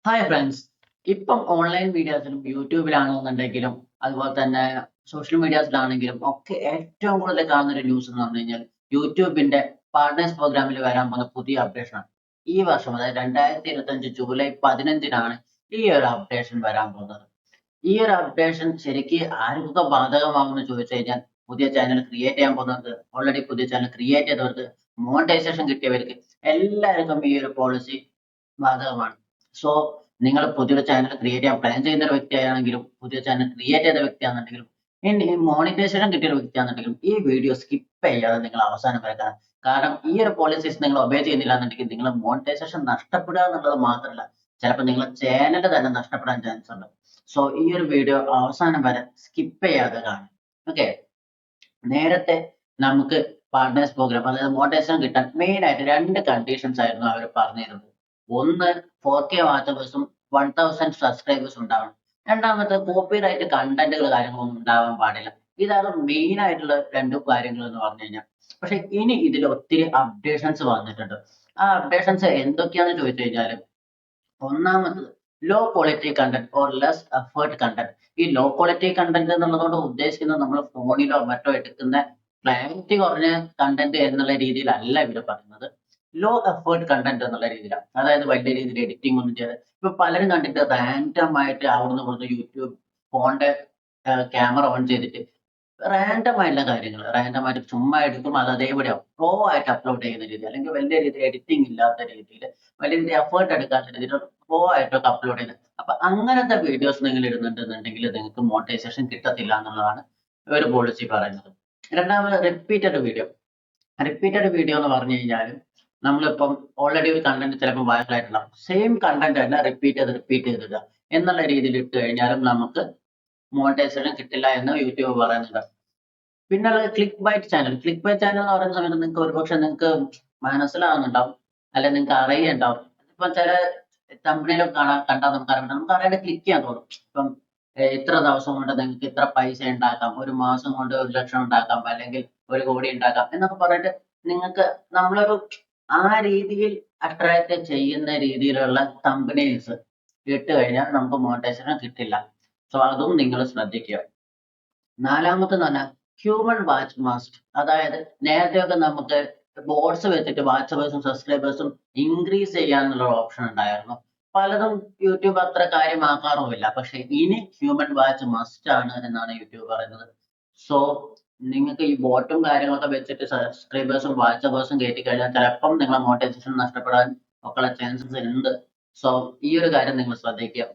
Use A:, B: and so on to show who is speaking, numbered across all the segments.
A: Hi friends. ഇപ്പം online മീഡിയാസിലും യൂട്യൂബിലാണെന്നുണ്ടെങ്കിലും അതുപോലെ തന്നെ സോഷ്യൽ മീഡിയാസിലാണെങ്കിലും ഒക്കെ ഏറ്റവും കൂടുതൽ കാണുന്നൊരു ന്യൂസ് എന്ന് പറഞ്ഞു കഴിഞ്ഞാൽ യൂട്യൂബിന്റെ പാർട്ട്നേഴ്സ് പ്രോഗ്രാമിൽ വരാൻ പോകുന്ന പുതിയ അപ്ഡേഷനാണ്. ഈ വർഷം അതായത് 2025 ജൂലൈ 15-നാണ് ഈ ഒരു അപ്ഡേഷൻ വരാൻ പോകുന്നത്. ഈ ഒരു അപ്ഡേഷൻ ശരിക്ക് ആർക്കൊക്കെ ബാധകമാകുമെന്ന് ചോദിച്ചു കഴിഞ്ഞാൽ പുതിയ ചാനൽ ക്രിയേറ്റ് ചെയ്യാൻ പോകുന്നവർക്ക്, ഓൾറെഡി പുതിയ ചാനൽ ക്രിയേറ്റ് ചെയ്തവർക്ക്, മോണിറ്റൈസേഷൻ കിട്ടിയവർക്ക് എല്ലാവർക്കും ഈ ഒരു പോളിസി ബാധകമാണ്. സോ നിങ്ങൾ പുതിയൊരു ചാനൽ ക്രിയേറ്റ് ചെയ്യാൻ പ്ലാൻ ചെയ്യുന്ന ഒരു വ്യക്തിയാണെങ്കിലും പുതിയ ചാനൽ ക്രിയേറ്റ് ചെയ്ത വ്യക്തിയാണെന്നുണ്ടെങ്കിലും ഇനി മോണിറ്റൈസേഷൻ കിട്ടിയ ഒരു വ്യക്തിയാണെന്നുണ്ടെങ്കിലും ഈ വീഡിയോ സ്കിപ്പ് ചെയ്യാതെ നിങ്ങൾ അവസാനം വരെ കാണാം. കാരണം ഈ ഒരു പോളിസീസ് നിങ്ങൾ ഒബേ ചെയ്യുന്നില്ല എന്നുണ്ടെങ്കിൽ നിങ്ങൾ മോണിറ്റൈസേഷൻ നഷ്ടപ്പെടുക എന്നുള്ളത് മാത്രമല്ല, ചിലപ്പോൾ നിങ്ങളുടെ ചാനൽ തന്നെ നഷ്ടപ്പെടാൻ ചാൻസ് ഉണ്ട്. സോ ഈ ഒരു വീഡിയോ അവസാനം വരെ സ്കിപ്പ് ചെയ്യാതെ കാണാം. ഓക്കെ. നേരത്തെ നമുക്ക് പാർട്ട്നേഴ്സ് പ്രോഗ്രാം അതായത് മോണിറ്റൈസേഷൻ കിട്ടാൻ മെയിൻ ആയിട്ട് രണ്ട് കണ്ടീഷൻസ് ആയിരുന്നു അവർ പറഞ്ഞിരുന്നത്. ഒന്ന് 4K വാച്ചവേഴ്സും 1000 സബ്സ്ക്രൈബേഴ്സ് ഉണ്ടാവണം. രണ്ടാമത്തെ കോപ്പിറൈറ്റ് കണ്ടന്റുകൾ കാര്യങ്ങളൊന്നും ഉണ്ടാവാൻ പാടില്ല. ഇതാണ് മെയിൻ ആയിട്ടുള്ള രണ്ട് കാര്യങ്ങൾ എന്ന് പറഞ്ഞു കഴിഞ്ഞാൽ. പക്ഷെ ഇനി ഇതിൽ ഒത്തിരി അപ്ഡേഷൻസ് വന്നിട്ടുണ്ട്. ആ അപ്ഡേഷൻസ് എന്തൊക്കെയാണെന്ന് ചോദിച്ചു കഴിഞ്ഞാൽ, ഒന്നാമത്തത് low quality content or less effort content. ഈ ലോ ക്വാളിറ്റി കണ്ടന്റ് എന്നുള്ളതുകൊണ്ട് ഉദ്ദേശിക്കുന്നത് നമ്മൾ ഫോണിലോ മറ്റോ എടുക്കുന്ന ക്ലാരിറ്റി കുറഞ്ഞ കണ്ടന്റ് എന്നുള്ള രീതിയിലല്ല ഇവര് പറയുന്നത്. ലോ എഫേർട്ട് കണ്ടന്റ് എന്നുള്ള രീതിയിലാണ്. അതായത് വലിയ രീതിയിൽ എഡിറ്റിംഗ് ഒന്നും ചെയ്ത് ഇപ്പൊ പലരും കണ്ടിട്ട് റാൻഡം ആയിട്ട് അവിടുന്ന് ഇവിടുന്ന് യൂട്യൂബ് ഫോണിന്റെ ക്യാമറ ഓൺ ചെയ്തിട്ട് റാൻഡം ആയിട്ടുള്ള കാര്യങ്ങൾ റാൻഡം ആയിട്ട് ചുമ്മാ എടുക്കും, അത് അതേപടി റോ ആയിട്ട് അപ്ലോഡ് ചെയ്യുന്ന രീതി, അല്ലെങ്കിൽ വലിയ രീതിയിൽ എഡിറ്റിംഗ് ഇല്ലാത്ത രീതിയിൽ വലിയ രീതിയിൽ എഫേർട്ട് എടുക്കാത്ത രീതിയിൽ റോ ആയിട്ടൊക്കെ അപ്ലോഡ് ചെയ്യുന്നത്. അപ്പൊ അങ്ങനത്തെ വീഡിയോസ് നിങ്ങൾ ഇടുന്നുണ്ടെന്നുണ്ടെങ്കിൽ നിങ്ങൾക്ക് മോണിറ്റൈസേഷൻ കിട്ടത്തില്ല എന്നുള്ളതാണ് ഒരു പോളിസി പറയുന്നത്. രണ്ടാമത് റിപ്പീറ്റഡ് വീഡിയോ. റിപ്പീറ്റഡ് വീഡിയോ എന്ന് പറഞ്ഞു കഴിഞ്ഞാൽ നമ്മളിപ്പം ഓൾറെഡി ഒരു കണ്ടന്റ് ചിലപ്പോൾ വൈറലായിട്ടുണ്ടാവും, സെയിം കണ്ടന്റ് തന്നെ റിപ്പീറ്റ് ചെയ്തിടുക എന്നുള്ള രീതിയിൽ ഇട്ട് കഴിഞ്ഞാലും നമുക്ക് മോണിറ്റൈസേഷൻ കിട്ടില്ല എന്ന് യൂട്യൂബ് പറയുന്നുണ്ട്. പിന്നെ click byte channel. Click byte channel എന്ന് പറയുന്ന സമയത്ത് നിങ്ങൾക്ക് ഒരുപക്ഷെ നിങ്ങൾക്ക് മനസ്സിലാവുന്നുണ്ടാവും, അല്ലെങ്കിൽ നിങ്ങൾക്ക് അറിയുന്നുണ്ടാവും. ഇപ്പൊ ചില തമ്പനിയിലൊക്കെ കണ്ടാൽ നമുക്ക് അറിയാം, നമുക്ക് അറിയാതെ ക്ലിക്ക് ചെയ്യാൻ തോന്നും. ഇപ്പം ഇത്ര ദിവസം കൊണ്ട് നിങ്ങൾക്ക് ഇത്ര പൈസ ഉണ്ടാക്കാം, ഒരു മാസം കൊണ്ട് 1,00,000 ഉണ്ടാക്കാം, അല്ലെങ്കിൽ 1,00,00,000 ഉണ്ടാക്കാം എന്നൊക്കെ പറഞ്ഞിട്ട് നിങ്ങൾക്ക് നമ്മളൊരു ആ രീതിയിൽ അട്രാക്ട് ചെയ്യുന്ന രീതിയിലുള്ള തമ്പനീൽസ് ഇട്ട് കഴിഞ്ഞാൽ നമുക്ക് മോണിറ്റൈസേഷൻ കിട്ടില്ല. സോ അതും നിങ്ങൾ ശ്രദ്ധിക്കുക. നാലാമത്തെന്ന് പറഞ്ഞാൽ ഹ്യൂമൻ വാച്ച് മസ്റ്റ്. അതായത് നേരത്തെയൊക്കെ നമുക്ക് ബോട്ട്സ് വെച്ചിട്ട് വാച്ചവേഴ്സും സബ്സ്ക്രൈബേഴ്സും ഇൻക്രീസ് ചെയ്യാനുള്ള ഓപ്ഷൻ ഉണ്ടായിരുന്നു. പലതും യൂട്യൂബ് അത്ര കാര്യമാക്കാറുമില്ല. പക്ഷെ ഇനി ഹ്യൂമൻ വാച്ച് മസ്റ്റ് ആണ് എന്നാണ് യൂട്യൂബ് പറയുന്നത്. സോ നിങ്ങൾക്ക് ഈ ബോട്ടും കാര്യങ്ങളൊക്കെ വെച്ചിട്ട് സബ്സ്ക്രൈബേഴ്സും വാച്ചവേഴ്സും കയറ്റി കഴിഞ്ഞാൽ ചിലപ്പം നിങ്ങളെ മോണിറ്റൈസേഷൻ നഷ്ടപ്പെടാൻ ഒക്കെയുള്ള ചാൻസസ് ഉണ്ട്. സോ ഈ ഒരു കാര്യം നിങ്ങൾ ശ്രദ്ധിക്കുക.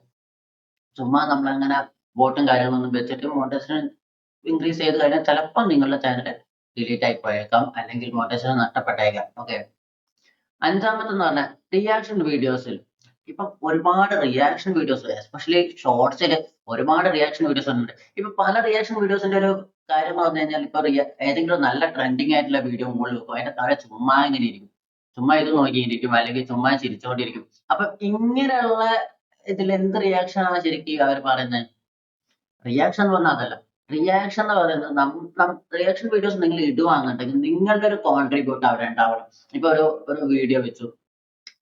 A: ചുമ്മാ നമ്മളങ്ങനെ ബോട്ടും കാര്യങ്ങളൊന്നും വെച്ചിട്ട് മോണിറ്റൈസേഷൻ ഇൻക്രീസ് ചെയ്ത് കഴിഞ്ഞാൽ ചിലപ്പോൾ നിങ്ങളുടെ ചാനൽ ഡിലീറ്റ് ആയി പോയേക്കാം, അല്ലെങ്കിൽ മോണിറ്റൈസേഷൻ നഷ്ടപ്പെട്ടേക്കാം. ഓക്കെ. അഞ്ചാമത്തെന്ന് പറഞ്ഞാൽ റിയാക്ഷൻ വീഡിയോസിൽ ഇപ്പം ഒരുപാട് റിയാക്ഷൻ വീഡിയോസ്, എസ്പെഷ്യലി ഷോർട്സിൽ ഒരുപാട് റിയാക്ഷൻ വീഡിയോസ് ഉണ്ട്. ഇപ്പൊ പല റിയാക്ഷൻ വീഡിയോസിന്റെ ഒരു കാര്യം എന്ന് പറഞ്ഞു കഴിഞ്ഞാൽ ഇപ്പൊ ഏതെങ്കിലും നല്ല ട്രെൻഡിങ് ആയിട്ടുള്ള വീഡിയോ മുകളിൽ വെക്കും, അതിന്റെ താഴെ ചുമ്മാ ഇങ്ങനെ ഇരിക്കും, ചുമ്മാ ഇത് നോക്കിയിരിക്കും, അല്ലെങ്കിൽ ചുമ്മാ ചിരിച്ചുകൊണ്ടിരിക്കും. അപ്പൊ ഇങ്ങനെയുള്ള ഇതിൽ എന്ത് റിയാക്ഷൻ ആണ് ശരിക്കും അവർ പറയുന്നത്? റിയാക്ഷൻ എന്ന് പറഞ്ഞാൽ അതല്ല. റിയാക്ഷൻ എന്ന് പറയുന്നത് റിയാക്ഷൻ വീഡിയോസ് നിങ്ങൾ ഇടുവാന്നുണ്ടെങ്കിൽ നിങ്ങളുടെ ഒരു കോൺട്രിബ്യൂട്ട് അവിടെ ഉണ്ടാവണം. ഇപ്പൊ ഒരു വീഡിയോ വെച്ചു,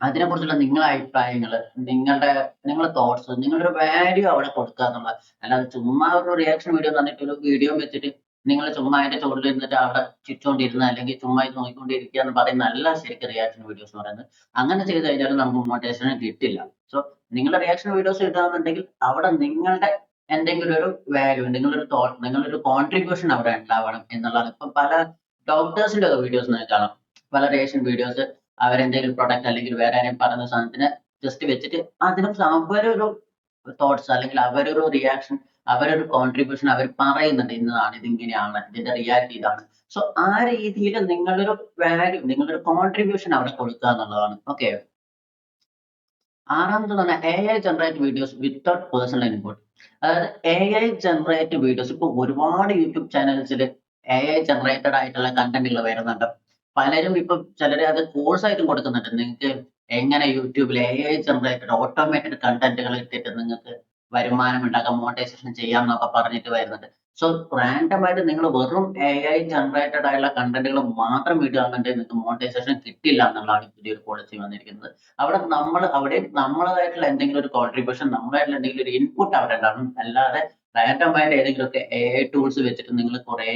A: അതിനെക്കുറിച്ചുള്ള നിങ്ങളുടെ അഭിപ്രായങ്ങള്, നിങ്ങളുടെ തോട്ട്സ്, നിങ്ങളുടെ ഒരു വാല്യൂ അവിടെ കൊടുക്കുക എന്നുള്ളത്. അല്ലാതെ ചുമ്മാ ഒരു റിയാക്ഷൻ വീഡിയോ എന്ന് പറഞ്ഞിട്ട് ഒരു വീഡിയോ വെച്ചിട്ട് നിങ്ങൾ ചുമ്മാ അതിന്റെ ചുവട്ടിൽ ഇരുന്നിട്ട് അവിടെ ചിരിച്ചുകൊണ്ടിരുന്ന, അല്ലെങ്കിൽ ചുമ്മാ ഇത് നോക്കിക്കൊണ്ടിരിക്കുക എന്ന് പറയുന്നതല്ല ശരിക്കും റിയാക്ഷൻ വീഡിയോസ് എന്ന് പറയുന്നത്. അങ്ങനെ ചെയ്ത് കഴിഞ്ഞാൽ നമുക്ക് മോട്ടിവേഷൻ കിട്ടില്ല. സോ നിങ്ങളുടെ റിയാക്ഷൻ വീഡിയോസ് ഇടുകയാണെന്നുണ്ടെങ്കിൽ അവിടെ നിങ്ങളുടെ എന്തെങ്കിലും ഒരു വാല്യൂ, നിങ്ങളൊരു തോട്ട്, നിങ്ങളൊരു കോൺട്രിബ്യൂഷൻ അവിടെ ഉണ്ടാവണം എന്നുള്ളതാണ്. ഇപ്പൊ പല ഡോക്ടേഴ്സിന്റെ ഒക്കെ വീഡിയോസ് നിങ്ങൾക്ക് കാണാം. പല റിയാക്ഷൻ വീഡിയോസ് അവരെന്തെങ്കിലും പ്രൊഡക്റ്റ് അല്ലെങ്കിൽ വേറെ ആരെയും പറയുന്ന സാധനത്തിന് ജസ്റ്റ് വെച്ചിട്ട് അതിനും അവരൊരു തോട്ട്സ്, അല്ലെങ്കിൽ അവരൊരു റിയാക്ഷൻ, അവരൊരു കോൺട്രിബ്യൂഷൻ അവർ പറയുന്നുണ്ട്, ഇന്നതാണ്, ഇതിങ്ങനെയാണ്, ഇതിന്റെ റിയാലിറ്റി ഇതാണ്. സോ ആ രീതിയിൽ നിങ്ങളൊരു വാല്യൂ, നിങ്ങളൊരു കോൺട്രിബ്യൂഷൻ അവിടെ കൊടുക്കുക എന്നുള്ളതാണ്. ഓക്കെ. ആറാമത് പറഞ്ഞാൽ AI generate videos without personal input. അതായത് AI ജനറേറ്റ് വീഡിയോസ് ഇപ്പൊ ഒരുപാട് യൂട്യൂബ് ചാനൽസിൽ AI ജനറേറ്റഡ് ആയിട്ടുള്ള കണ്ടന്റുകൾ വരുന്നുണ്ട്. പലരും ഇപ്പൊ ചിലര് അത് കോഴ്സ് ആയിട്ടും കൊടുക്കുന്നുണ്ട്. നിങ്ങൾക്ക് എങ്ങനെ യൂട്യൂബിൽ AI ജനറേറ്റഡ് ഓട്ടോമേറ്റഡ് കണ്ടന്റുകൾ ഇട്ടിട്ട് നിങ്ങൾക്ക് വരുമാനം ഉണ്ടാക്കാം, മോണിറ്റൈസേഷൻ ചെയ്യാം എന്നൊക്കെ പറഞ്ഞിട്ട് വരുന്നുണ്ട്. സോ റാൻഡമായിട്ട് നിങ്ങൾ വെറും AI ജനറേറ്റഡ് ആയിട്ടുള്ള കണ്ടന്റുകൾ മാത്രം ഇടുകയാണെന്നുണ്ടെങ്കിൽ നിങ്ങൾക്ക് മോണിറ്റൈസേഷൻ കിട്ടില്ല എന്നുള്ളതാണ് പുതിയൊരു പോളിസി വന്നിരിക്കുന്നത്. അവിടെ നമ്മളതായിട്ടുള്ള എന്തെങ്കിലും ഒരു കോൺട്രിബ്യൂഷൻ, നമ്മളായിട്ടുള്ള എന്തെങ്കിലും ഒരു ഇൻപുട്ട് അവിടെ ഉണ്ടാകും. അല്ലാതെ റാൻഡമായിട്ട് ഏതെങ്കിലുമൊക്കെ AI ടൂൾസ് വെച്ചിട്ട് നിങ്ങൾ കുറെ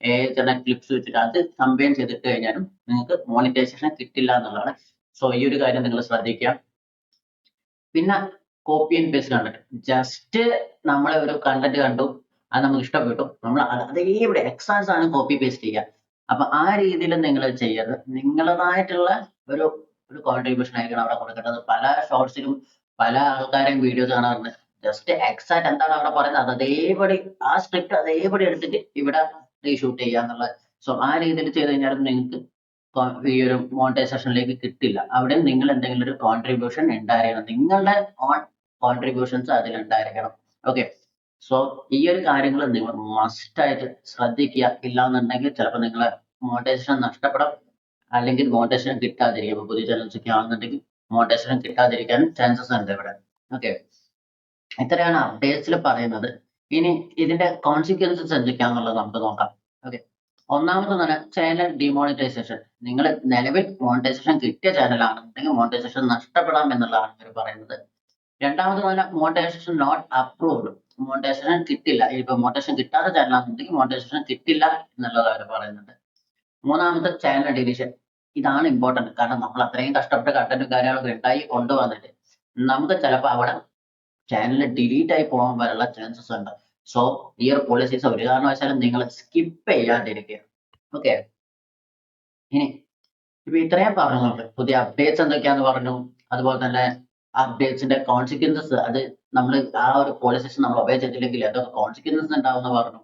A: AI ജനറേറ്റ് ക്ലിപ്സ് വെച്ചിട്ട് അത് കമ്പൈൻ ചെയ്തിട്ട് കഴിഞ്ഞാലും നിങ്ങൾക്ക് മോണിറ്റൈസേഷൻ കിട്ടില്ല എന്നുള്ളതാണ്. സോ ഈ ഒരു കാര്യം നിങ്ങൾ ശ്രദ്ധിക്കുക. പിന്നെ copy and paste content. Just നമ്മൾ ഒരു കണ്ടന്റ് കണ്ടു, അത് നമുക്ക് ഇഷ്ടപ്പെട്ടു, നമ്മൾ അതേപടി എക്സാക്ട് സാധനം കോപ്പി പേസ്റ്റ് ചെയ്യുക. അപ്പൊ ആ രീതിയിൽ നിങ്ങൾ ചെയ്യരുത്. നിങ്ങളതായിട്ടുള്ള ഒരു ഒരു കോൺട്രിബ്യൂഷൻ ആയിരിക്കണം അവിടെ കൊടുക്കേണ്ടത്. പല ഷോർട്സിലും പല ആൾക്കാരെയും വീഡിയോസ് കാണാറുണ്ട്. ജസ്റ്റ് എക്സാക്ട് എന്താണ് അവിടെ പറയുന്നത് അത് അതേപടി ആ സ്ക്രിപ്റ്റ് അതേപടി എടുത്തിട്ട് ഇവിടെ റീഷൂട്ട് ചെയ്യുക എന്നുള്ളത്. സോ ആ രീതിയിൽ ചെയ്ത് കഴിഞ്ഞാലും നിങ്ങൾക്ക് ഈ ഒരു മോണിറ്റൈസേഷനിലേക്ക് കിട്ടില്ല. അവിടെ നിങ്ങൾ എന്തെങ്കിലും ഒരു കോൺട്രിബ്യൂഷൻ ഉണ്ടായിരിക്കണം. നിങ്ങളുടെ ഓൺ കോൺട്രിബ്യൂഷൻസ് അതിൽ ഉണ്ടായിരിക്കണം. ഓക്കെ. സോ ഈ ഒരു കാര്യങ്ങൾ നിങ്ങൾ മസ്റ്റ് ആയിട്ട് ശ്രദ്ധിക്കുക. ഇല്ലാന്നുണ്ടെങ്കിൽ ചിലപ്പോൾ നിങ്ങളെ മോണിറ്റൈസേഷൻ നഷ്ടപ്പെടാം, അല്ലെങ്കിൽ മോണിറ്റൈസേഷൻ കിട്ടാതിരിക്കും. ഇപ്പൊ പുതിയ ചാനൽസ് ഒക്കെ ആണെന്നുണ്ടെങ്കിൽ മോണിറ്റൈസേഷൻ കിട്ടാതിരിക്കാനും ചാൻസസ് ഉണ്ട് ഇവിടെ. ഓക്കെ. ഇത്രയാണ് അപ്ഡേറ്റ്സിൽ പറയുന്നത്. ഇനി ഇതിന്റെ കോൺസിക്വൻസസ് എന്തൊക്കെയാണെന്നുള്ളത് നമുക്ക് നോക്കാം. ഓക്കെ. ഒന്നാമത് തന്നെ ചാനൽ ഡിമോണിറ്റൈസേഷൻ. നിങ്ങൾ നിലവിൽ മോണിറ്റൈസേഷൻ കിട്ടിയ ചാനലാണെന്നുണ്ടെങ്കിൽ മോണിറ്റൈസേഷൻ നഷ്ടപ്പെടാം എന്നുള്ളതാണ് ഇവർ പറയുന്നത്. രണ്ടാമത് തന്നെ മോണിറ്റൈസേഷൻ നോട്ട് അപ്രൂവ്ഡ്. മോണിറ്റൈസേഷൻ കിട്ടില്ല. ഇപ്പൊ മോണിറ്റൈസേഷൻ കിട്ടാത്ത ചാനലാണെന്നുണ്ടെങ്കിൽ മോണിറ്റൈസേഷൻ കിട്ടില്ല എന്നുള്ളത് അവർ പറയുന്നുണ്ട്. മൂന്നാമത്തെ ചാനൽ ഡിലീഷൻ. ഇതാണ് ഇമ്പോർട്ടന്റ്. കാരണം നമ്മൾ അത്രയും കഷ്ടപ്പെട്ട കണ്ടന്റും കാര്യങ്ങളൊക്കെ ഉണ്ടായി കൊണ്ടുവന്നിട്ട് നമുക്ക് ചിലപ്പോൾ അവിടെ ചാനൽ ഡിലീറ്റ് ആയി പോകാൻ വരെയുള്ള ചാൻസസ് ഉണ്ട്. സോ ഈ ഒരു പോളിസീസ് ഒരു കാരണവശാലും നിങ്ങൾ സ്കിപ്പ് ചെയ്യാണ്ടിരിക്കുക. ഓക്കെ. ഇനി ഇപ്പൊ ഇത്രയും പറഞ്ഞുള്ളൂ. പുതിയ അപ്ഡേറ്റ്സ് എന്തൊക്കെയാന്ന് പറഞ്ഞു. അതുപോലെ തന്നെ അപ്ഡേറ്റ്സിന്റെ കോൺസിക്വൻസസ്, അത് നമ്മൾ ആ ഒരു പോളിസീസ് നമ്മൾ ഒബേ ചെയ്തില്ലെങ്കിൽ അതൊക്കെ കോൺസിക്വൻസസ് ഉണ്ടാവുമെന്ന് പറഞ്ഞു.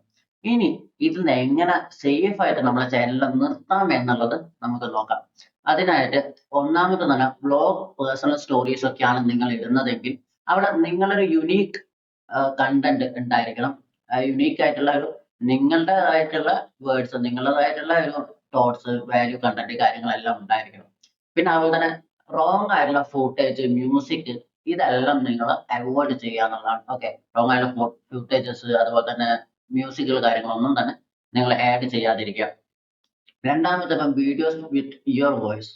A: ഇനി ഇതിൽ നിന്ന് എങ്ങനെ സേഫ് ആയിട്ട് നമ്മളെ ചാനലിൽ നിർത്താം എന്നുള്ളത് നമുക്ക് നോക്കാം. അതിനായിട്ട് ഒന്നാമത് തന്നെ വ്ലോഗ്, പേഴ്സണൽ സ്റ്റോറീസ് ഒക്കെയാണ് നിങ്ങൾ ഇടുന്നതെങ്കിൽ അവിടെ നിങ്ങളൊരു യുണീക്ക് കണ്ടന്റ് ഉണ്ടായിരിക്കണം. യുണീക്ക് ആയിട്ടുള്ള ഒരു നിങ്ങളുടേതായിട്ടുള്ള വേർഡ്സ്, നിങ്ങളുടേതായിട്ടുള്ള ഒരു തോട്ട്സ്, വാല്യൂ, കണ്ടന്റ് കാര്യങ്ങളെല്ലാം ഉണ്ടായിരിക്കണം. പിന്നെ അതുപോലെ തന്നെ റോങ് ആയിട്ടുള്ള ഫൂട്ടേജ്, മ്യൂസിക്, ഇതെല്ലാം നിങ്ങൾ അവോയ്ഡ് ചെയ്യുക എന്നുള്ളതാണ്. ഓക്കെ. റോങ് ആയിട്ടുള്ള ഫൂട്ടേജസ്, അതുപോലെ തന്നെ മ്യൂസിക്കുകൾ കാര്യങ്ങളൊന്നും തന്നെ നിങ്ങൾ ആഡ് ചെയ്യാതിരിക്കുക. രണ്ടാമത്തെ വീഡിയോസ് വിത്ത് യുവർ വോയിസ്.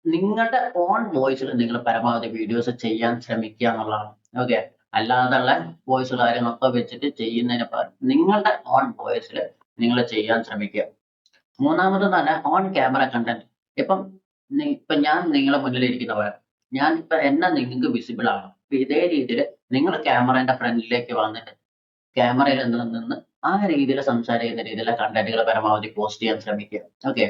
A: നിങ്ങളുടെ ഓൺ വോയിസിൽ നിങ്ങൾ പരമാവധി വീഡിയോസ് ചെയ്യാൻ ശ്രമിക്കുക എന്നുള്ളതാണ്. ഓക്കെ. അല്ലാതുള്ള വോയിസ് കാര്യങ്ങളൊക്കെ വെച്ചിട്ട് ചെയ്യുന്നതിന് പകരം നിങ്ങളുടെ ഓൺ വോയിസിൽ നിങ്ങൾ ചെയ്യാൻ ശ്രമിക്കുക. മൂന്നാമത് തന്നെ ഓൺ ക്യാമറ കണ്ടന്റ്. ഇപ്പം ഞാൻ നിങ്ങളെ മുന്നിൽ ഇരിക്കുന്ന പോലെ ഞാൻ ഇപ്പൊ എന്നെ നിങ്ങൾക്ക് വിസിബിൾ ആണ്. ഇതേ രീതിയിൽ നിങ്ങൾ ക്യാമറയുടെ ഫ്രണ്ടിലേക്ക് വന്നിട്ട് ക്യാമറയിൽ നിന്ന് ആ രീതിയിൽ സംസാരിക്കുന്ന രീതിയിലുള്ള കണ്ടന്റുകൾ പരമാവധി പോസ്റ്റ് ചെയ്യാൻ ശ്രമിക്കുക. ഓക്കെ.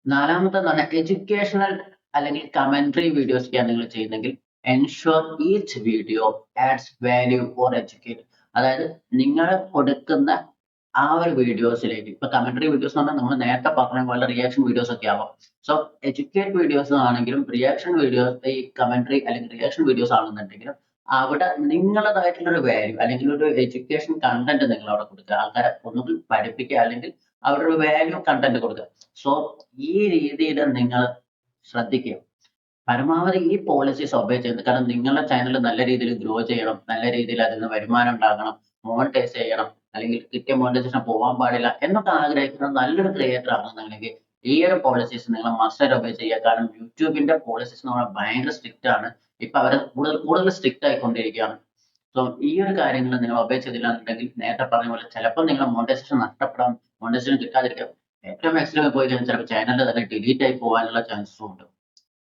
A: നാലാമത്തെ തന്നെ എഡ്യൂക്കേഷണൽ അല്ലെങ്കിൽ കമന്ററി വീഡിയോസ് ഒക്കെയാണ് നിങ്ങൾ ചെയ്യുന്നെങ്കിൽ ensure each video adds value for educate. അതായത് നിങ്ങൾ കൊടുക്കുന്ന ആ ഒരു വീഡിയോസിലേക്ക്, ഇപ്പൊ കമന്ററി വീഡിയോസ് എന്ന് പറഞ്ഞാൽ നമ്മൾ നേരത്തെ പറഞ്ഞ പോലെ റിയാക്ഷൻ വീഡിയോസ് ഒക്കെ ആവാം. സോ എഡ്യൂക്കേറ്റ് വീഡിയോസ് ആണെങ്കിലും റിയാക്ഷൻ വീഡിയോസ്, ഈ കമന്ററി അല്ലെങ്കിൽ റിയാക്ഷൻ വീഡിയോസ് ആണെന്നുണ്ടെങ്കിലും അവിടെ നിങ്ങളതായിട്ടുള്ള ഒരു വാല്യൂ അല്ലെങ്കിൽ ഒരു എഡ്യൂക്കേഷൻ കണ്ടന്റ് നിങ്ങൾ അവിടെ കൊടുക്കുക. ആൾക്കാരെ ഒന്നുകിൽ പഠിപ്പിക്കുക അല്ലെങ്കിൽ അവിടെ ഒരു വാല്യൂ കണ്ടന്റ് കൊടുക്കുക. സോ ഈ രീതിയിൽ നിങ്ങൾ ശ്രദ്ധിക്കുക. പരമാവധി ഈ പോളിസീസ് ഒബേ ചെയ്യുന്നത്. കാരണം നിങ്ങളുടെ ചാനൽ നല്ല രീതിയിൽ ഗ്രോ ചെയ്യണം, നല്ല രീതിയിൽ അതിൽ നിന്ന് വരുമാനം ഉണ്ടാകണം, മോണിറ്റൈസ് ചെയ്യണം, അല്ലെങ്കിൽ കിട്ടിയ മോണിറ്റൈസേഷൻ പോകാൻ പാടില്ല എന്നൊക്കെ ആഗ്രഹിക്കുന്ന നല്ലൊരു ക്രിയേറ്റർ ആണെന്നുണ്ടെങ്കിൽ ഈ ഒരു പോളിസീസ് നിങ്ങൾ മസ്റ്റ് ഒബേ ചെയ്യുക. കാരണം യൂട്യൂബിന്റെ പോളിസീസ് എന്ന് പറഞ്ഞാൽ ഭയങ്കര സ്ട്രിക്റ്റ് ആണ്. ഇപ്പൊ അവർ കൂടുതൽ സ്ട്രിക്റ്റ് ആയിക്കൊണ്ടിരിക്കുകയാണ്. സോ ഈ ഒരു കാര്യങ്ങൾ നിങ്ങൾ ഒബേ ചെയ്തില്ല എന്നുണ്ടെങ്കിൽ നേരത്തെ പറഞ്ഞ പോലെ ചിലപ്പോൾ നിങ്ങളുടെ മോണിറ്റൈസേഷൻ നഷ്ടപ്പെടാം, മോണിറ്റൈസേഷൻ കിട്ടാതിരിക്കാം. ഏറ്റവും മാക്സിമം പോയി കഴിഞ്ഞാൽ ചിലപ്പോൾ ചാനൽ തന്നെ ഡിലീറ്റ് ആയി പോകാനുള്ള ചാൻസസും ഉണ്ട്.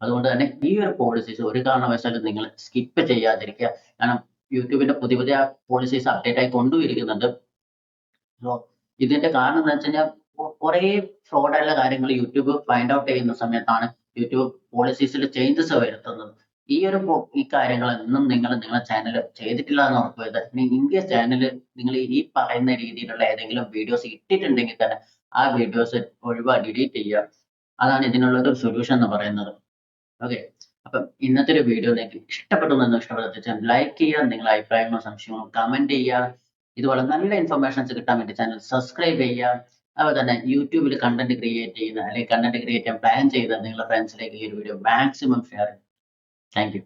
A: അതുകൊണ്ട് തന്നെ ഈ ഒരു പോളിസീസ് ഒരു കാരണവശാലും നിങ്ങൾ സ്കിപ്പ് ചെയ്യാതിരിക്കുക. കാരണം യൂട്യൂബിന്റെ പുതിയ പോളിസീസ് അപ്ഡേറ്റ് ആയി കൊണ്ടുവരികയുന്നുണ്ട്. സോ ഇതിന്റെ കാരണം എന്താ വെച്ച് കഴിഞ്ഞാൽ കുറെ ഫ്രോഡ് ആയിട്ടുള്ള കാര്യങ്ങൾ യൂട്യൂബ് ഫൈൻഡ് ഔട്ട് ചെയ്യുന്ന സമയത്താണ് യൂട്യൂബ് പോളിസീസിൽ ചേഞ്ചസ് വരുത്തുന്നത്. ഈ കാര്യങ്ങളൊന്നും നിങ്ങളുടെ ചാനൽ ചെയ്തിട്ടില്ല എന്ന് ഉറപ്പുവരുത്തുക. ഇനി ഇന്ത്യ ചാനൽ നിങ്ങൾ ഈ പറയുന്ന രീതിയിലുള്ള ഏതെങ്കിലും വീഡിയോസ് ഇട്ടിട്ടുണ്ടെങ്കിൽ തന്നെ ആ വീഡിയോസ് ഡിലീറ്റ് ചെയ്യുക. അതാണ് ഇതിനുള്ള ഒരു സൊല്യൂഷൻ എന്ന് പറയുന്നത്. ഓക്കെ. അപ്പം ഇന്നത്തെ ഒരു വീഡിയോ നിങ്ങൾക്ക് ഇഷ്ടപ്പെട്ടു എന്ന് ഇഷ്ടപ്പെട്ട ലൈക്ക് ചെയ്യുക, നിങ്ങളുടെ അഭിപ്രായങ്ങളും സംശയങ്ങളും കമന്റ് ചെയ്യുക. ഇതുപോലെ നല്ല ഇൻഫർമേഷൻസ് കിട്ടാൻ വേണ്ടി ചാനൽ സബ്സ്ക്രൈബ് ചെയ്യുക. അതുപോലെ തന്നെ യൂട്യൂബിൽ കണ്ടന്റ് ക്രിയേറ്റ് ചെയ്യുന്ന അല്ലെങ്കിൽ കണ്ടന്റ് ക്രിയേറ്റ് ചെയ്യാൻ പ്ലാൻ ചെയ്ത നിങ്ങളുടെ ഫ്രണ്ട്സിലേക്ക് ഈ ഒരു വീഡിയോ മാക്സിമം ഷെയർ ചെയ്യുക. Thank you.